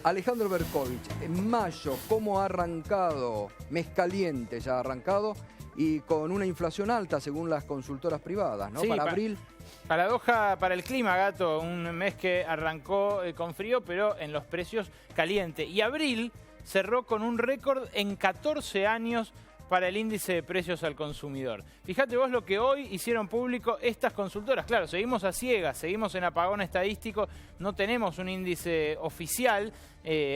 Alejandro Berkovich, en mayo, ¿cómo ha arrancado? Mes caliente ya ha arrancado y con una inflación alta según las consultoras privadas, ¿no? Sí, para abril. Paradoja para el clima, Gato, un mes que arrancó con frío, pero en los precios caliente. Y abril cerró con un récord en 14 años para el índice de precios al consumidor. Fíjate vos lo que hoy hicieron público estas consultoras. Claro, seguimos a ciegas, seguimos en apagón estadístico, no tenemos un índice oficial,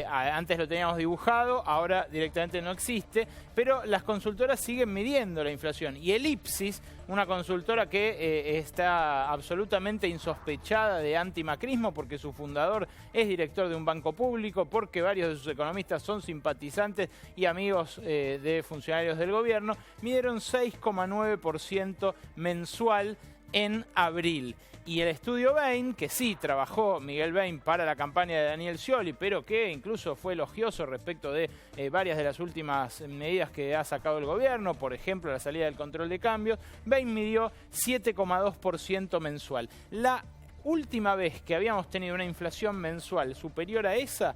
antes lo teníamos dibujado, ahora directamente no existe, pero las consultoras siguen midiendo la inflación. Y el IPSIS, una consultora que está absolutamente insospechada de antimacrismo porque su fundador es director de un banco público, porque varios de sus economistas son simpatizantes y amigos de funcionarios del gobierno, midieron 6,9% mensual en abril. Y el estudio Bain, que sí trabajó Miguel Bain para la campaña de Daniel Scioli, pero que incluso fue elogioso respecto de varias de las últimas medidas que ha sacado el gobierno, por ejemplo la salida del control de cambios, Bain midió 7,2% mensual. La última vez que habíamos tenido una inflación mensual superior a esa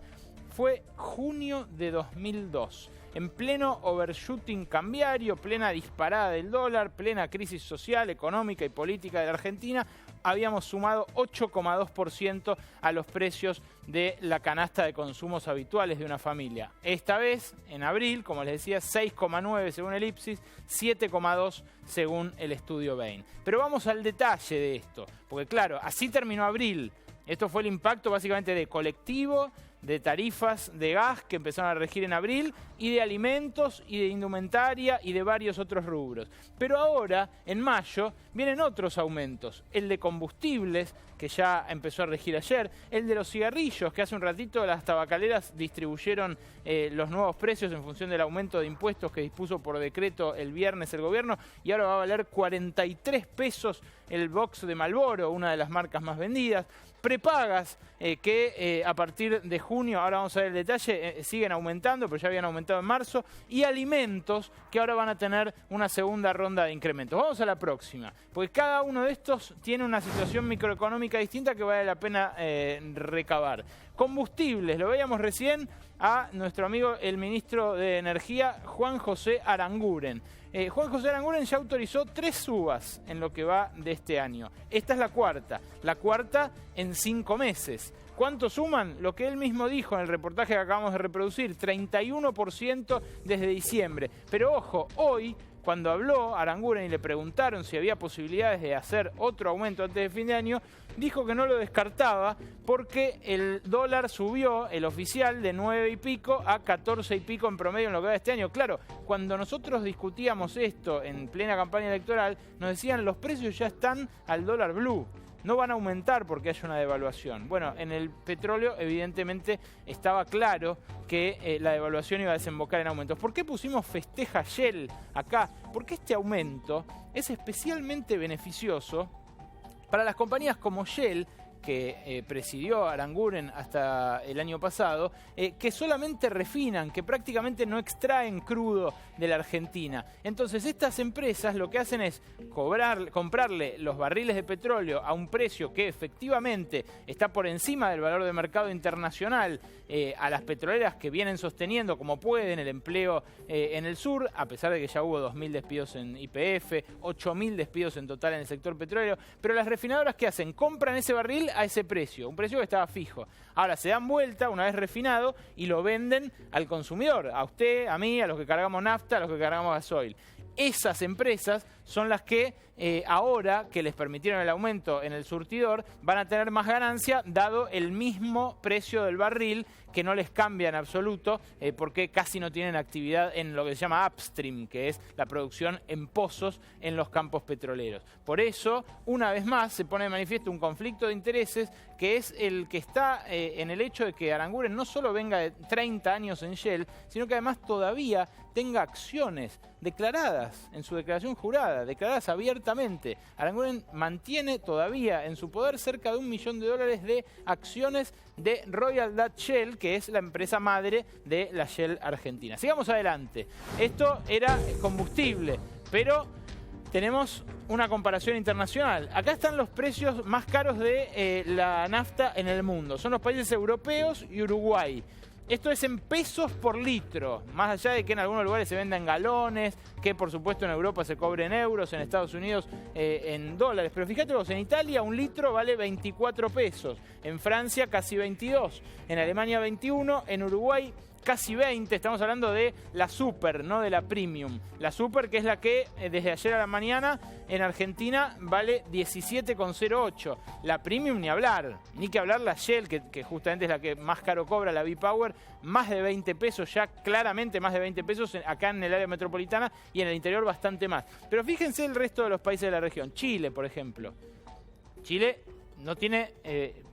fue junio de 2002. En pleno overshooting cambiario, plena disparada del dólar, plena crisis social, económica y política de la Argentina, habíamos sumado 8,2% a los precios de la canasta de consumos habituales de una familia. Esta vez, en abril, como les decía, 6,9 según el IPSIS, 7,2 según el estudio Bain. Pero vamos al detalle de esto, porque claro, así terminó abril. Esto fue el impacto básicamente de colectivo, de tarifas de gas que empezaron a regir en abril, y de alimentos, y de indumentaria, y de varios otros rubros. Pero ahora, en mayo, vienen otros aumentos. El de combustibles, que ya empezó a regir ayer. El de los cigarrillos, que hace un ratito las tabacaleras distribuyeron los nuevos precios en función del aumento de impuestos que dispuso por decreto el viernes el gobierno. Y ahora va a valer 43 pesos el box de Marlboro, una de las marcas más vendidas. Prepagas, que a partir de junio, ahora vamos a ver el detalle, siguen aumentando, pero ya habían aumentado en marzo. Y alimentos, que ahora van a tener una segunda ronda de incrementos. Vamos a la próxima, porque cada uno de estos tiene una situación microeconómica distinta que vale la pena recabar. Combustibles, lo veíamos recién a nuestro amigo el ministro de Energía, Juan José Aranguren. Juan José Aranguren ya autorizó 3 subas en lo que va de este año. Esta es la cuarta en 5 meses. ¿Cuánto suman? Lo que él mismo dijo en el reportaje que acabamos de reproducir, 31% desde diciembre. Pero ojo, hoy, cuando habló Aranguren y le preguntaron si había posibilidades de hacer otro aumento antes de fin de año, dijo que no lo descartaba porque el dólar subió, el oficial, de 9 y pico a 14 y pico en promedio en lo que va de este año. Claro, cuando nosotros discutíamos esto en plena campaña electoral, nos decían los precios ya están al dólar blue. No van a aumentar porque haya una devaluación. Bueno, en el petróleo evidentemente estaba claro que la devaluación iba a desembocar en aumentos. ¿Por qué pusimos festeja Shell acá? Porque este aumento es especialmente beneficioso para las compañías como Shell, que presidió Aranguren hasta el año pasado, que solamente refinan, que prácticamente no extraen crudo de la Argentina. Entonces estas empresas lo que hacen es comprarle los barriles de petróleo a un precio que efectivamente está por encima del valor de mercado internacional, a las petroleras que vienen sosteniendo como pueden el empleo en el sur, a pesar de que ya hubo 2.000 despidos en YPF, 8.000 despidos en total en el sector petróleo. Pero las refinadoras, ¿qué hacen? Compran ese barril a ese precio, un precio que estaba fijo. Ahora se dan vuelta una vez refinado y lo venden al consumidor, a usted, a mí, a los que cargamos nafta, a los que cargamos gasoil. Esas empresas son las que ahora que les permitieron el aumento en el surtidor van a tener más ganancia dado el mismo precio del barril, que no les cambia en absoluto porque casi no tienen actividad en lo que se llama upstream, que es la producción en pozos en los campos petroleros. Por eso, una vez más, se pone de manifiesto un conflicto de intereses que es el que está en el hecho de que Aranguren no solo venga de 30 años en Shell, sino que además todavía tenga acciones declaradas en su declaración jurada, declaradas abiertamente. Aranguren mantiene todavía en su poder cerca de $1 millón de acciones de Royal Dutch Shell, que es la empresa madre de la Shell Argentina. Sigamos adelante. Esto era combustible, pero tenemos una comparación internacional. Acá están los precios más caros de la nafta en el mundo. Son los países europeos y Uruguay. Esto es en pesos por litro, más allá de que en algunos lugares se venda en galones, que por supuesto en Europa se cobre en euros, en Estados Unidos en dólares. Pero fíjate vos, en Italia un litro vale 24 pesos, en Francia casi 22, en Alemania 21, en Uruguay casi 20, estamos hablando de la Super, no de la Premium. La Super, que es la que desde ayer a la mañana en Argentina vale 17,08. La Premium ni hablar, ni que hablar la Shell, que justamente es la que más caro cobra, la V-Power, más de 20 pesos, ya claramente más de 20 pesos acá en el área metropolitana y en el interior bastante más. Pero fíjense el resto de los países de la región. Chile, por ejemplo. Chile no tiene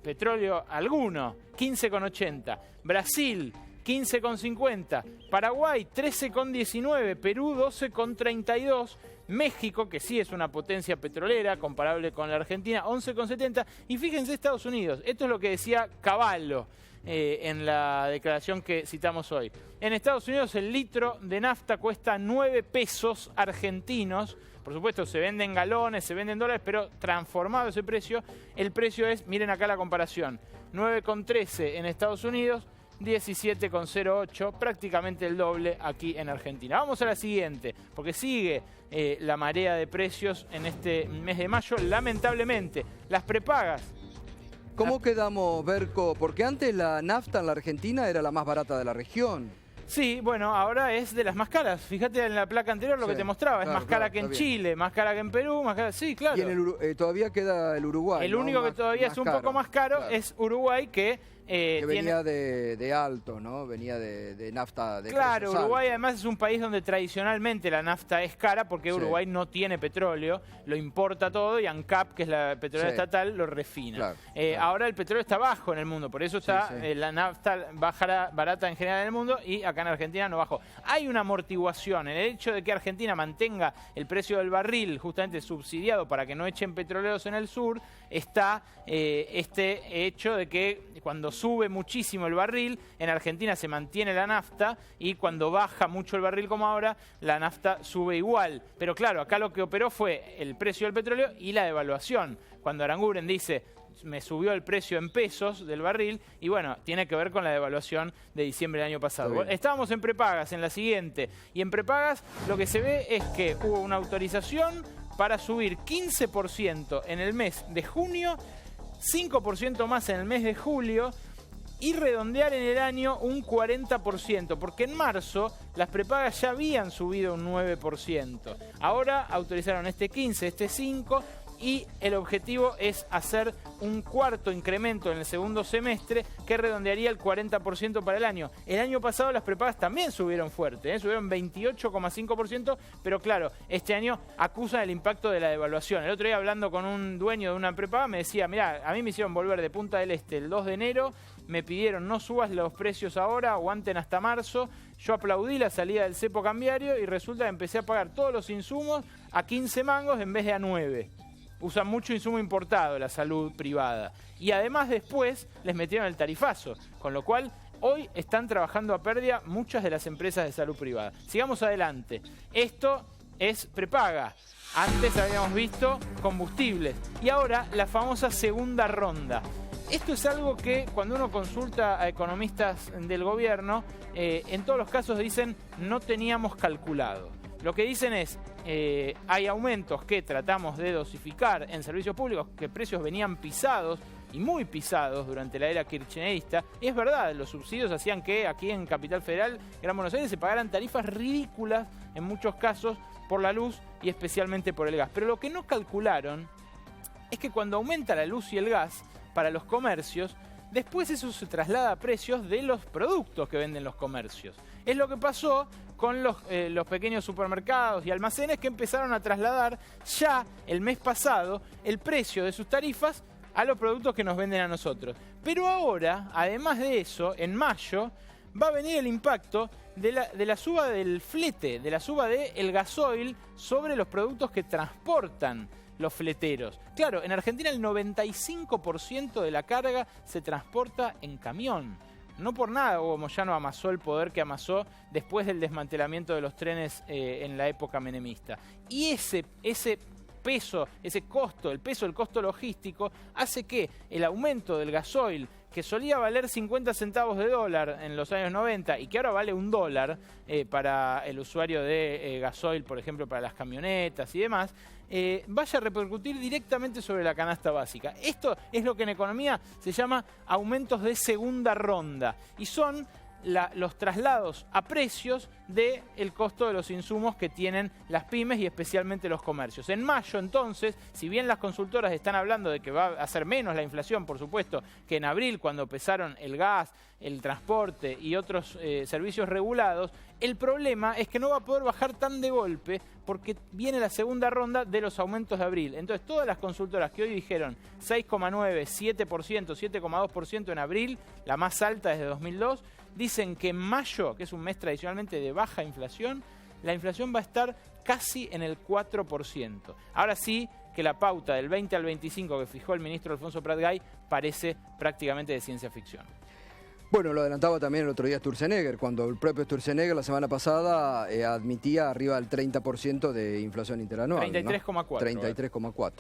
petróleo alguno, 15,80. Brasil, 15,50, Paraguay 13,19, Perú 12,32, México, que sí es una potencia petrolera comparable con la Argentina, 11,70, y fíjense Estados Unidos, esto es lo que decía Cavallo en la declaración que citamos hoy. En Estados Unidos el litro de nafta cuesta 9 pesos argentinos, por supuesto se vende en galones, se vende en dólares, pero transformado ese precio, el precio es, miren acá la comparación, 9,13 en Estados Unidos, 17,08, prácticamente el doble aquí en Argentina. Vamos a la siguiente, porque sigue la marea de precios en este mes de mayo, lamentablemente. Las prepagas. ¿Cómo quedamos, Berco? Porque antes la nafta en la Argentina era la más barata de la región. Sí, bueno, ahora es de las más caras. Fíjate en la placa anterior lo que te mostraba. Claro, es más cara que en Chile, más cara que en Perú, más cara... Sí, claro. Y en todavía queda el Uruguay. El único que todavía es un poco más caro es Uruguay, que venía de alto, ¿no? Venía de nafta de Claro, Uruguay además es un país donde tradicionalmente la nafta es cara porque Uruguay no tiene petróleo, lo importa todo y ANCAP, que es la petrolera estatal, lo refina. Claro. Ahora el petróleo está bajo en el mundo, por eso está la nafta barata en general en el mundo y acá en Argentina no bajó. Hay una amortiguación en el hecho de que Argentina mantenga el precio del barril justamente subsidiado para que no echen petroleros en el sur, está este hecho de que cuando sube muchísimo el barril, en Argentina se mantiene la nafta y cuando baja mucho el barril como ahora, la nafta sube igual. Pero claro, acá lo que operó fue el precio del petróleo y la devaluación. Cuando Aranguren dice, me subió el precio en pesos del barril, y bueno, tiene que ver con la devaluación de diciembre del año pasado. Estábamos en prepagas, en la siguiente, y en prepagas lo que se ve es que hubo una autorización para subir 15% en el mes de junio, 5% más en el mes de julio y redondear en el año un 40%, porque en marzo las prepagas ya habían subido un 9%. Ahora autorizaron este 15%, este 5%, y el objetivo es hacer un cuarto incremento en el segundo semestre que redondearía el 40% para el año. El año pasado las prepagas también subieron fuerte, subieron 28,5%, pero claro, este año acusan el impacto de la devaluación. El otro día hablando con un dueño de una prepaga me decía, mirá, a mí me hicieron volver de Punta del Este el 2 de enero, me pidieron no subas los precios ahora, aguanten hasta marzo, yo aplaudí la salida del cepo cambiario y resulta que empecé a pagar todos los insumos a 15 mangos en vez de a 9. Usan mucho insumo importado la salud privada. Y además después les metieron el tarifazo, con lo cual hoy están trabajando a pérdida muchas de las empresas de salud privada. Sigamos adelante. Esto es prepaga. Antes habíamos visto combustibles y ahora la famosa segunda ronda. Esto es algo que cuando uno consulta a economistas del gobierno, en todos los casos dicen no teníamos calculado. Lo que dicen es, hay aumentos que tratamos de dosificar en servicios públicos, que precios venían pisados y muy pisados durante la era kirchnerista. Y es verdad, los subsidios hacían que aquí en Capital Federal, Gran Buenos Aires, se pagaran tarifas ridículas en muchos casos por la luz y especialmente por el gas. Pero lo que no calcularon es que cuando aumenta la luz y el gas para los comercios, después eso se traslada a precios de los productos que venden los comercios. Es lo que pasó con los pequeños supermercados y almacenes que empezaron a trasladar ya el mes pasado el precio de sus tarifas a los productos que nos venden a nosotros. Pero ahora, además de eso, en mayo va a venir el impacto de la suba del flete, de la suba del gasoil sobre los productos que transportan los fleteros. Claro, en Argentina el 95% de la carga se transporta en camión. No por nada Hugo Moyano amasó el poder que amasó después del desmantelamiento de los trenes en la época menemista. Y ese peso, ese costo, el costo logístico, hace que el aumento del gasoil, que solía valer 50 centavos de dólar en los años 90 y que ahora vale $1 para el usuario de gasoil, por ejemplo, para las camionetas y demás, vaya a repercutir directamente sobre la canasta básica. Esto es lo que en economía se llama aumentos de segunda ronda y son los traslados a precios del costo de los insumos que tienen las pymes y especialmente los comercios. En mayo, entonces, si bien las consultoras están hablando de que va a ser menos la inflación, por supuesto, que en abril, cuando pesaron el gas, el transporte y otros servicios regulados, el problema es que no va a poder bajar tan de golpe porque viene la segunda ronda de los aumentos de abril. Entonces, todas las consultoras que hoy dijeron 6,9, 7%, 7,2% en abril, la más alta desde 2002, dicen que en mayo, que es un mes tradicionalmente de baja inflación, la inflación va a estar casi en el 4%. Ahora sí que la pauta del 20 al 25 que fijó el ministro Alfonso Prat-Gay parece prácticamente de ciencia ficción. Bueno, lo adelantaba también el otro día Sturzenegger, cuando el propio Sturzenegger la semana pasada admitía arriba del 30% de inflación interanual. 33,4. 33,4.